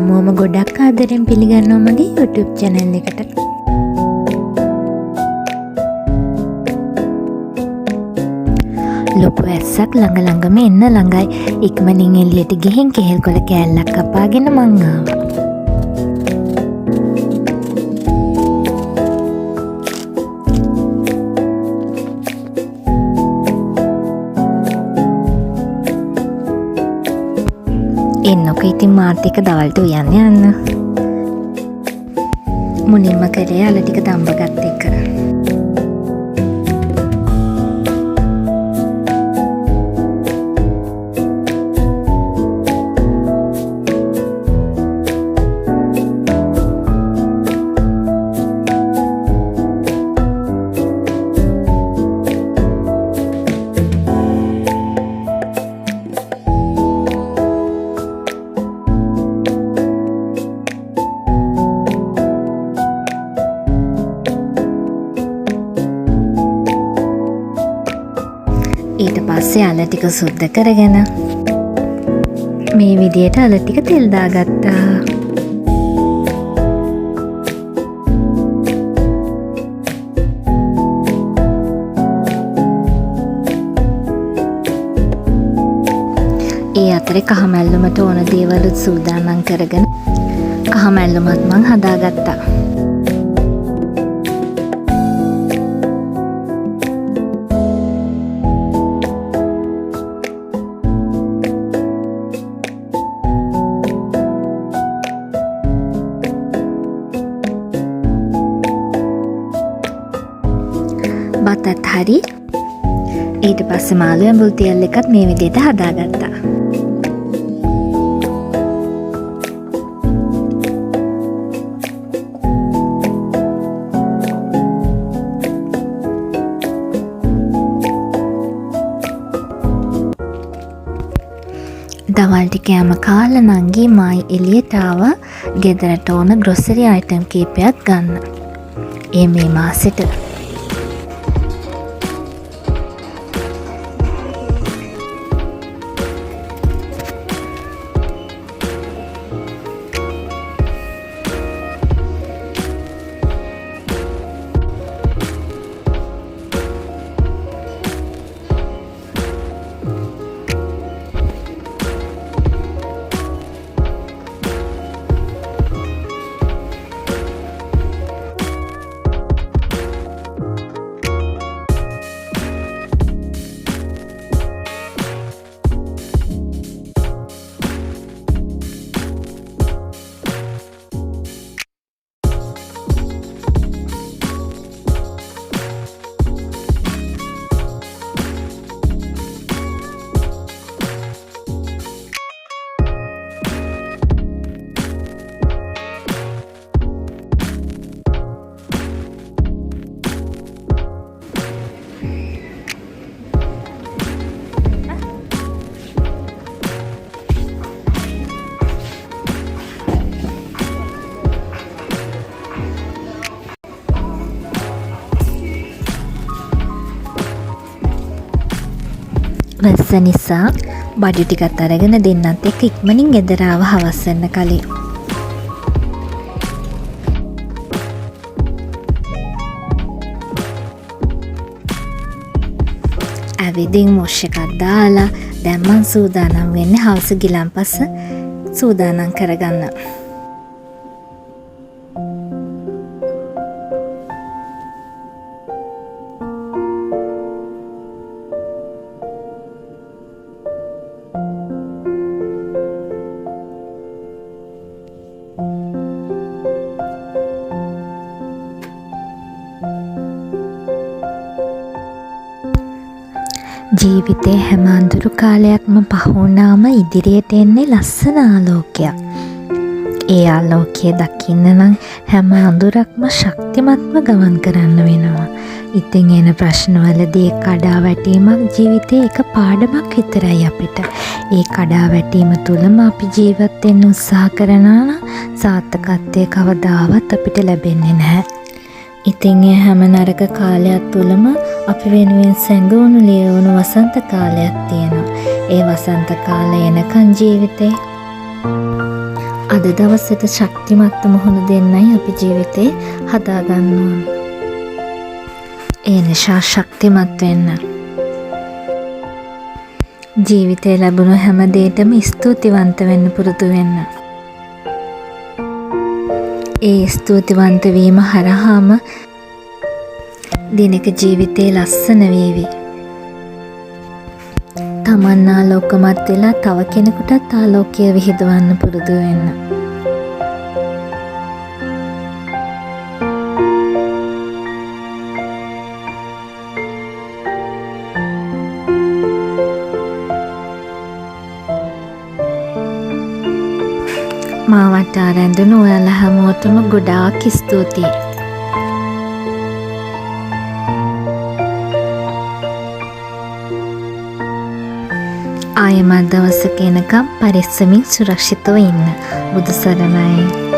හැමෝම ගොඩක් ආදරෙන් පිළිගන්නවා මගේ YouTube channel එකට. ලොකු ඇස්සක් ළඟම එන්න ළඟයි. ඉක්මනින් එළියට ගිහින් කෙහෙල් කොළ කෑල්ලක් කපාගෙන මං ආවා. එන්නකො ඉතින් මාත් එක්ක දවල්ට උයන්න යන්න. මුලින්ම කරේ අල ටික දම්බගත් එක. ඊට පස්සේ අල ටික සුද්ධ කරගෙන මේ විදියට අල ටික තෙල් දාගත්තා. ඒ අතරේ කහමැල්ලුමට ඕන දේවලුත් සූදානම් කරගෙන කහමැල්ලුමත් මං හදාගත්තා. බතත් හරි. ඊට පස්සේ මාළු ඇඹුල් තෙල් එකත් මේ විදිහට හදාගත්තා. දවල්ට කෑම කාලා නංගි මායි එළියට ආවා ගෙදරට ඕන ග්‍රොසරි අයිටම් කීපයක් ගන්න. ඒ මේ මාසෙට වැස්ස නිසා බඩු ටිකත් අරගෙන දෙන්නත් එක්ක ඉක්මනින් ගෙදර ආව හවස් වෙන්න කලින්. ඇවිදින් මොෂ් එකක් දාලා දැන් මං සූදානම් වෙන්නේ හවස ගිලන්පස සූදානම් කරගන්න. ජීවිතේ හැම අඳුරු කාලයක්ම පහුණාම ඉදිරියට එන්නේ ලස්සන ආලෝකයක්. ඒ ආලෝකය දකින්න නම් හැම අඳුරක්ම ශක්තිමත්ව ගමන් කරන්න වෙනවා. ඉතින් එන ප්‍රශ්නවලදී කඩා වැටීමක් ජීවිතේ එක පාඩමක් විතරයි අපිට. ඒ කඩා වැටීම තුළම අපි ජීවත් වෙන්න උත්සාහ කරනවා නම් සාර්ථකත්වය කවදාවත් අපිට ලැබෙන්නේ නැහැ. ඉතින් ඒ හැම නරක කාලයක් තුළම අපි වෙනුවෙන් සැඟවුණු ලියවුණු වසන්ත කාලයක් තියෙනවා. ඒ වසන්ත කාලය එනකන් ජීවිතේ අද අද දවසට ශක්තිමත්ව මුහුණ දෙන්නයි අපි ජීවිතේ හදාගන්න ඕන. ඒ නිසා ශක්තිමත් වෙන්න. ජීවිතේ ලැබුණු හැම දෙයකටම ස්තුතිවන්ත වෙන්න පුරුදු වෙන්න. ඒ ස්තුතිවන්ත වීම හරහාම දිනක ජීවිතේ ලස්සන වේවි. තමන් ආලෝකමත් වෙලා තව කෙනෙකුටත් ආලෝකය විහිදවන්න පුරුදු වෙන්න. මාවට ආරැඳුණු ඔයාලා හැමෝටම ගොඩාක් ස්තුතියි. ආයෙමත් දවසක එනකම් පරිස්සමින් සුරක්ෂිතව ඉන්න. බුදු සරණයි.